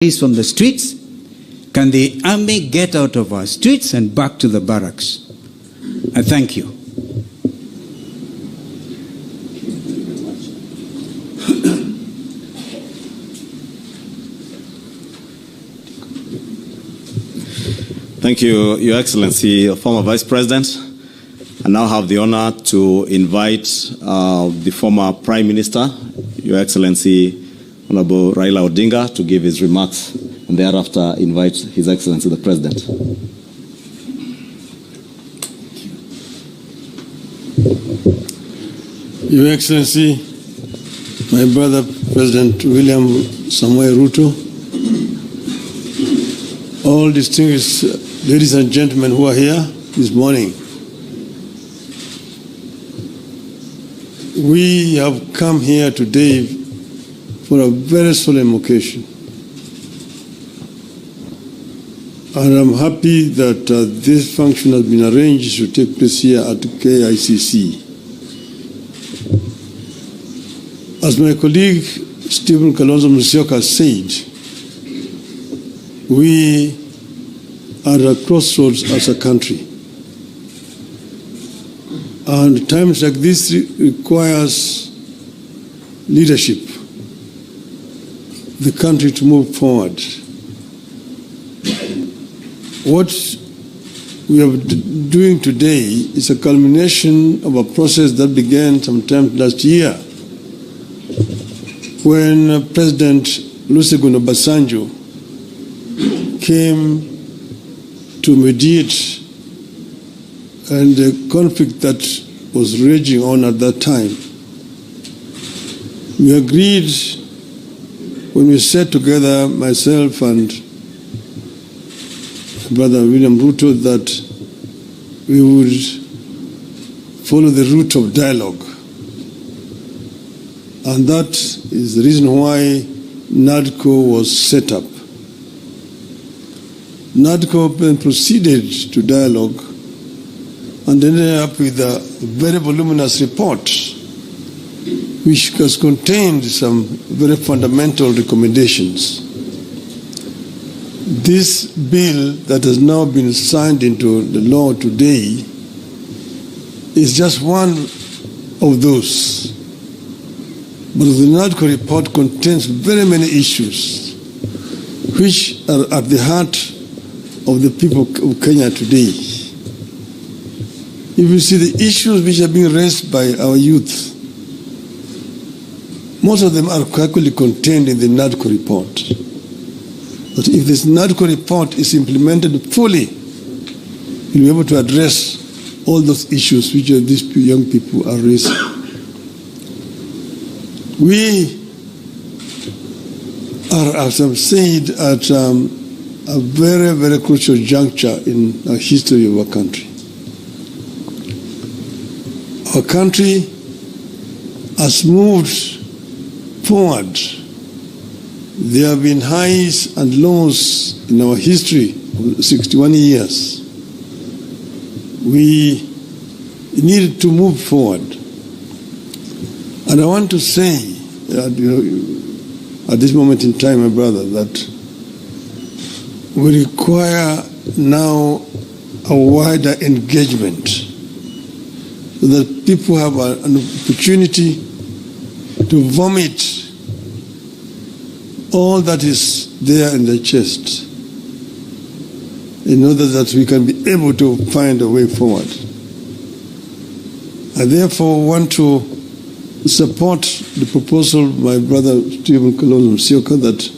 from the streets? Can the army get out of our streets and back to the barracks? I thank you. Thank you, Your Excellency, former Vice President. I now have the honor to invite the former Prime Minister, Your Excellency, Honorable Raila Odinga, to give his remarks, and thereafter invite His Excellency the President. Your Excellency, my brother President William Samuel Ruto, all distinguished ladies and gentlemen who are here this morning, we have come here today for a very solemn occasion. And I'm happy that this function has been arranged to take place here at KICC. As my colleague Stephen Kalonzo Musyoka said, we are at a crossroads as a country. And times like this requires leadership, the country to move forward. What we are doing today is a culmination of a process that began sometime last year when President Olusegun Obasanjo came to mediate and the conflict that was raging on at that time. We agreed when we sat together, myself and Brother William Ruto, that we would follow the route of dialogue. And that is the reason why NADCO was set up. NADCO then proceeded to dialogue and ended up with a very voluminous report which has contained some very fundamental recommendations. This bill that has now been signed into the law today is just one of those. But the NADCO report contains very many issues which are at the heart of the people of Kenya today. If you see the issues which are being raised by our youth, most of them are actually contained in the NADCO report. But if this NADCO report is implemented fully, you'll be able to address all those issues which these young people are raising. We are, as I've said, at a very, very crucial juncture in the history of our country. Our country has moved forward. There have been highs and lows in our history of 61 years. We needed to move forward. And I want to say, at this moment in time, my brother, that we require now a wider engagement so that people have an opportunity to vomit all that is there in the chest in order that we can be able to find a way forward. I therefore want to support the proposal of my brother Stephen Kalonzo Musyoka that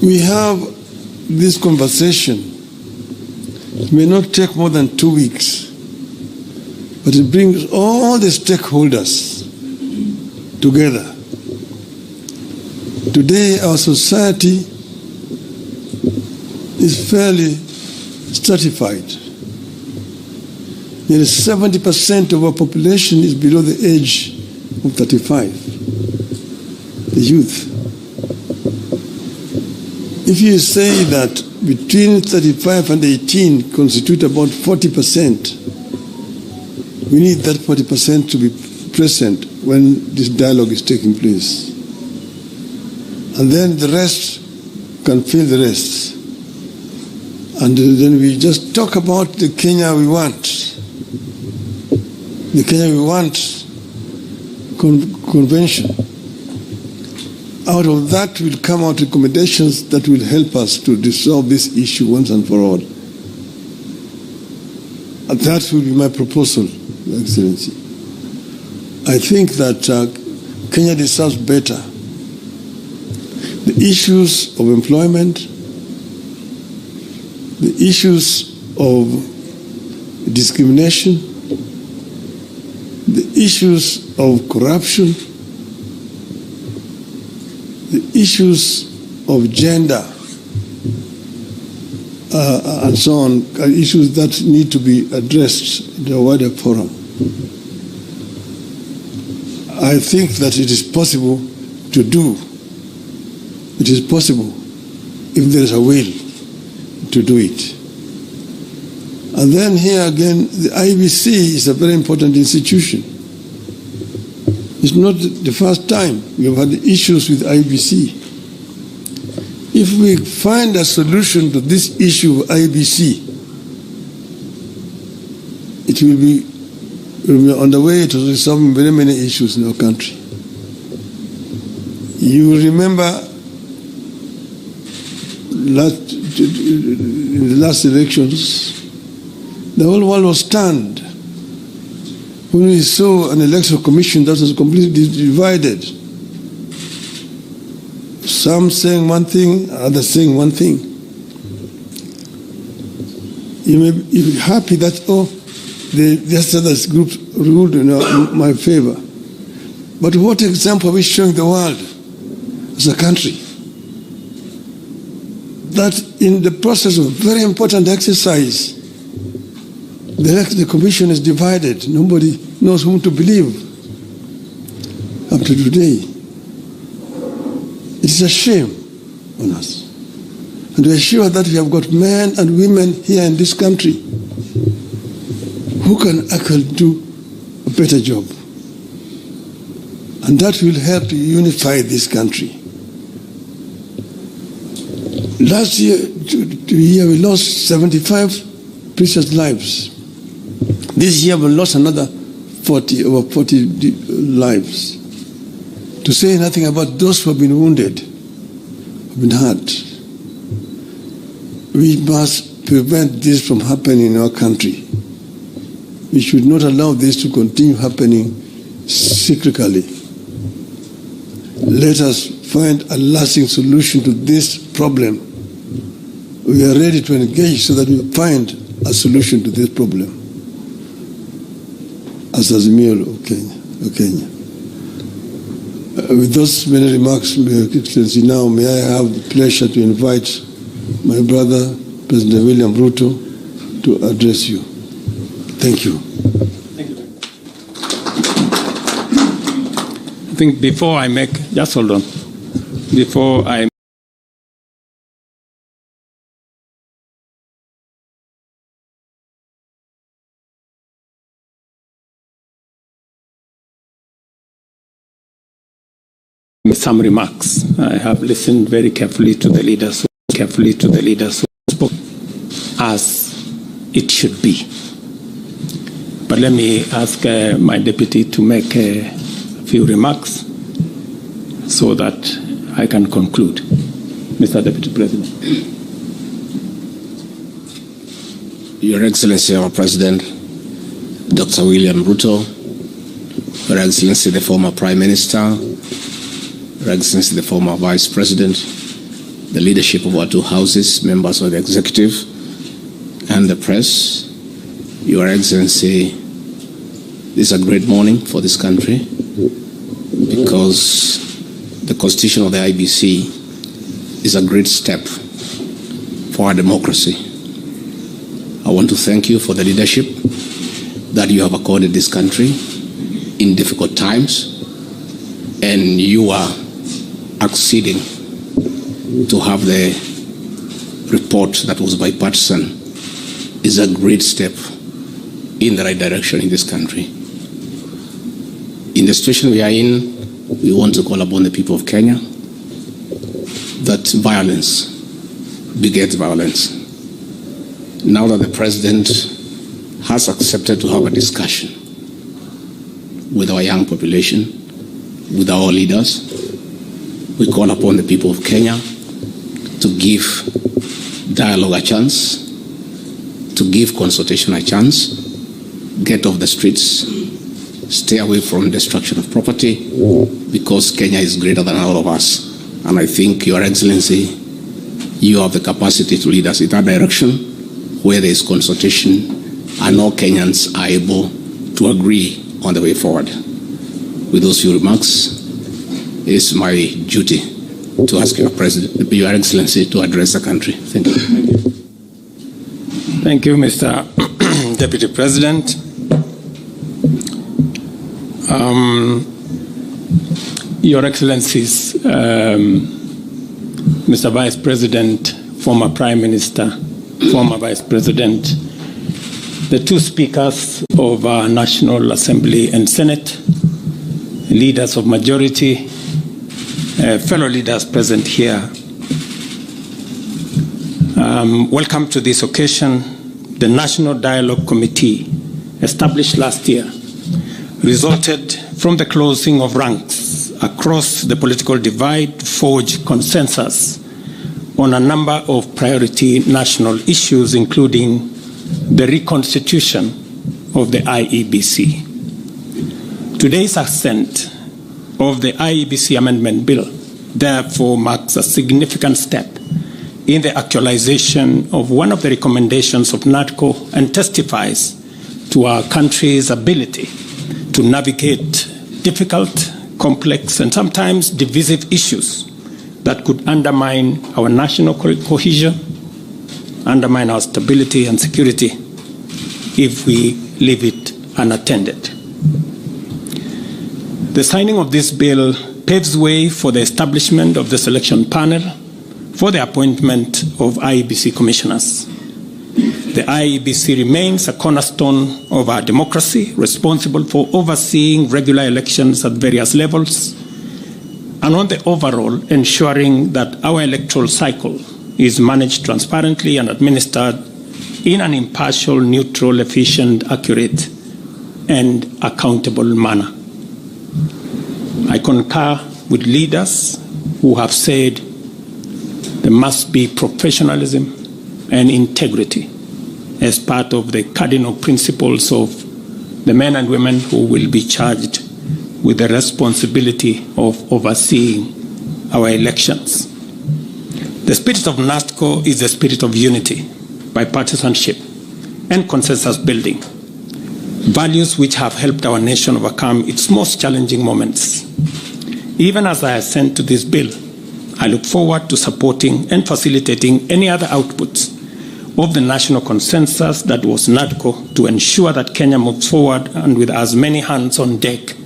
we have this conversation. It may not take more than 2 weeks, but it brings all the stakeholders together. Today, our society is fairly stratified. Nearly 70% of our population is below the age of 35, the youth. If you say that between 35 and 18 constitute about 40%, we need that 40% to be present when this dialogue is taking place. And then the rest can fill the rest. And then we just talk about the Kenya we want. The Kenya we want convention. Out of that will come out recommendations that will help us to resolve this issue once and for all. And that will be my proposal, Your Excellency. I think that Kenya deserves better. The issues of employment, the issues of discrimination, the issues of corruption, the issues of gender, and so on, are issues that need to be addressed in a wider forum. I think that it is possible to do. It is possible if there is a will to do it. And then here again, the IEBC is a very important institution. It's not the first time we have had issues with IEBC. If we find a solution to this issue of IEBC, it will be on the way to resolving very many issues in our country. You will remember in the last elections, the whole world was stunned when we saw an electoral commission that was completely divided. Some saying one thing, others saying one thing. You may be happy that, this other group ruled in my favor. But what example are we showing the world as a country? That in the process of a very important exercise, the commission is divided. Nobody knows whom to believe up to today. It is a shame on us. And we are sure that we have got men and women here in this country who can actually do a better job. And that will help to unify this country. Last year we lost 75 precious lives. This year we lost another over 40 lives. To say nothing about those who have been wounded, who have been hurt. We must prevent this from happening in our country. We should not allow this to continue happening cyclically. Let us find a lasting solution to this problem. We are ready to engage so that we find a solution to this problem as Azimio of Kenya. With those many remarks, Your Excellency, now may I have the pleasure to invite my brother, President William Ruto, to address you. Thank you. Thank you. I think before I make, just hold on. Before I some remarks. I have listened very carefully to the leaders who spoke as it should be. But let me ask my deputy to make a few remarks so that I can conclude. Mr. Deputy President. Your Excellency, our President, Dr. William Ruto, Your Excellency, the former Prime Minister, Your Excellency, the former Vice President, the leadership of our two houses, members of the executive, and the press. Your Excellency, this is a great morning for this country because the Constitution of the IEBC is a great step for our democracy. I want to thank you for the leadership that you have accorded this country in difficult times, and you are acceding to have the report that was bipartisan is a great step in the right direction in this country. In the situation we are in, we want to call upon the people of Kenya that violence begets violence. Now that the president has accepted to have a discussion with our young population, with our leaders, we call upon the people of Kenya to give dialogue a chance, to give consultation a chance, get off the streets, stay away from destruction of property, because Kenya is greater than all of us. And I think, Your Excellency, you have the capacity to lead us in that direction, where there is consultation and all Kenyans are able to agree on the way forward. With those few remarks, it is my duty to ask Your Excellency to address the country. Thank you. Thank you, Mr. Deputy President. Your Excellencies, Mr. Vice President, former Prime Minister, former Vice President, the two speakers of our National Assembly and Senate, leaders of majority, fellow leaders present here. Welcome to this occasion. The National Dialogue Committee, established last year, resulted from the closing of ranks across the political divide to forge consensus on a number of priority national issues, including the reconstitution of the IEBC. Today's assent of the IEBC Amendment Bill therefore marks a significant step in the actualization of one of the recommendations of NADCO and testifies to our country's ability to navigate difficult, complex, and sometimes divisive issues that could undermine our national cohesion, undermine our stability and security if we leave it unattended. The signing of this bill paves way for the establishment of the selection panel for the appointment of IEBC commissioners. The IEBC remains a cornerstone of our democracy, responsible for overseeing regular elections at various levels, and on the overall, ensuring that our electoral cycle is managed transparently and administered in an impartial, neutral, efficient, accurate, and accountable manner. I concur with leaders who have said there must be professionalism and integrity as part of the cardinal principles of the men and women who will be charged with the responsibility of overseeing our elections. The spirit of NADCO is the spirit of unity, bipartisanship, and consensus building, values which have helped our nation overcome its most challenging moments. Even as I assent to this bill, I look forward to supporting and facilitating any other outputs of the national consensus that was NADCO to ensure that Kenya moves forward and with as many hands on deck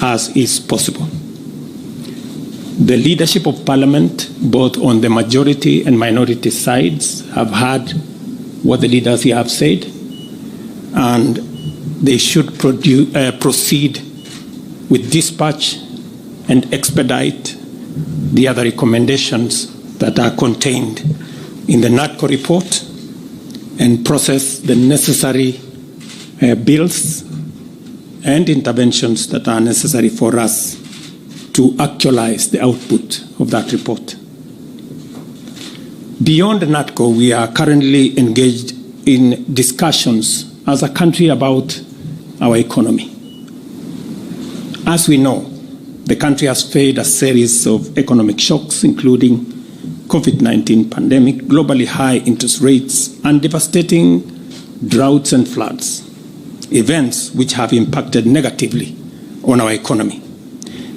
as is possible. The leadership of Parliament, both on the majority and minority sides, have heard what the leaders here have said, and they should proceed with dispatch and expedite the other recommendations that are contained in the NADCO report and process the necessary bills and interventions that are necessary for us to actualize the output of that report. Beyond NADCO, we are currently engaged in discussions as a country about our economy. As we know, the country has faced a series of economic shocks, including COVID-19 pandemic, globally high interest rates, and devastating droughts and floods, events which have impacted negatively on our economy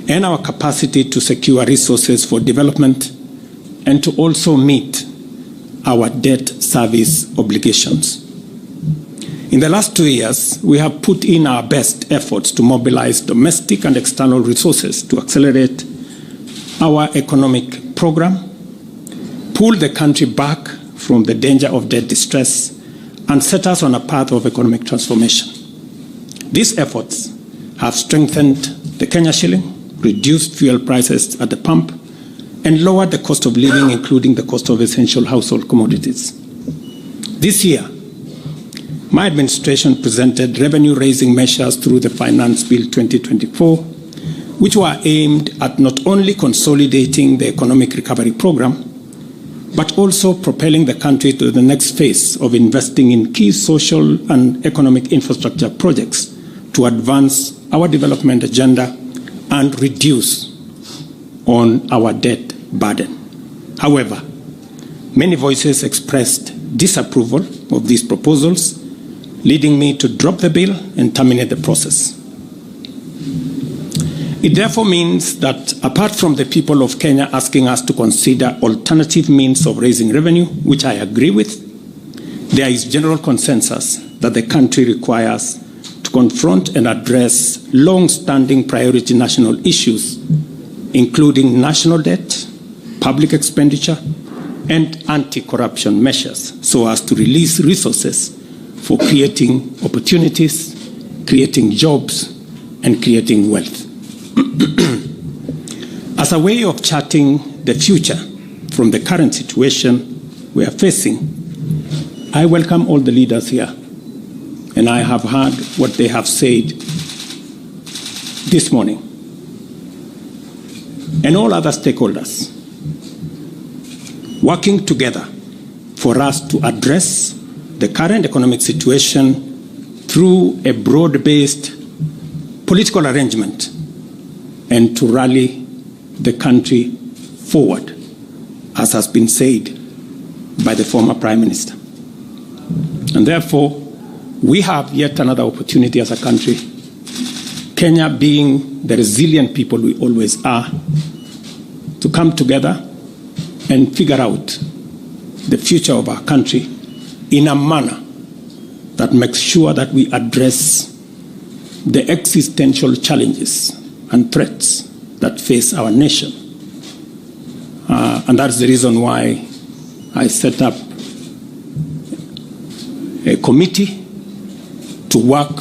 and our capacity to secure resources for development and to also meet our debt service obligations. In the last 2 years, we have put in our best efforts to mobilize domestic and external resources to accelerate our economic program, pull the country back from the danger of debt distress, and set us on a path of economic transformation. These efforts have strengthened the Kenya shilling, reduced fuel prices at the pump, and lower the cost of living, including the cost of essential household commodities. This year, my administration presented revenue-raising measures through the Finance Bill 2024, which were aimed at not only consolidating the economic recovery program, but also propelling the country to the next phase of investing in key social and economic infrastructure projects to advance our development agenda and reduce on our debt burden. However, many voices expressed disapproval of these proposals, leading me to drop the bill and terminate the process. It therefore means that apart from the people of Kenya asking us to consider alternative means of raising revenue, which I agree with, there is general consensus that the country requires to confront and address long-standing priority national issues, including national debt, public expenditure, and anti-corruption measures, so as to release resources for creating opportunities, creating jobs, and creating wealth. As a way of charting the future from the current situation we are facing, I welcome all the leaders here, and I have heard what they have said this morning, and all other stakeholders working together for us to address the current economic situation through a broad-based political arrangement and to rally the country forward, as has been said by the former Prime Minister. And therefore, we have yet another opportunity as a country, Kenya being the resilient people we always are, to come together and figure out the future of our country in a manner that makes sure that we address the existential challenges and threats that face our nation. And that's the reason why I set up a committee to work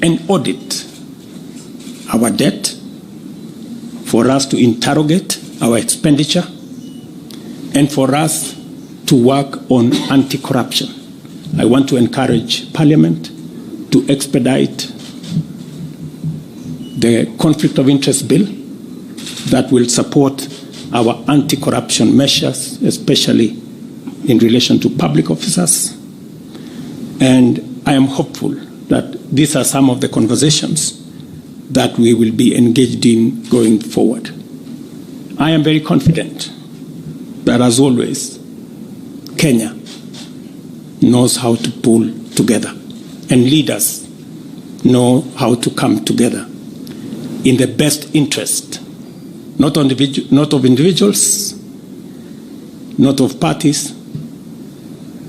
and audit our debt, for us to interrogate our expenditure, and for us to work on anti-corruption. I want to encourage Parliament to expedite the conflict of interest bill that will support our anti-corruption measures, especially in relation to public officers. And I am hopeful that these are some of the conversations that we will be engaged in going forward. I am very confident that, as always, Kenya knows how to pull together, and leaders know how to come together in the best interest, not of individuals, not of parties,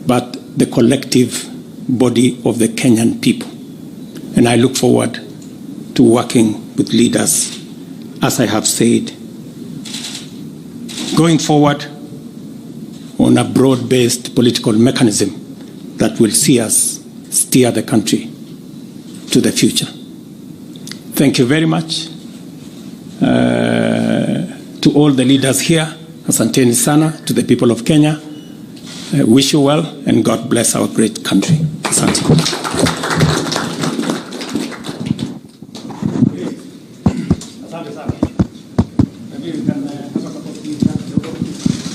but the collective body of the Kenyan people. And I look forward to working with leaders, as I have said, going forward on a broad-based political mechanism that will see us steer the country to the future. Thank you very much to all the leaders here. Asanteni sana to the people of Kenya. Wish you well, and God bless our great country. Asante.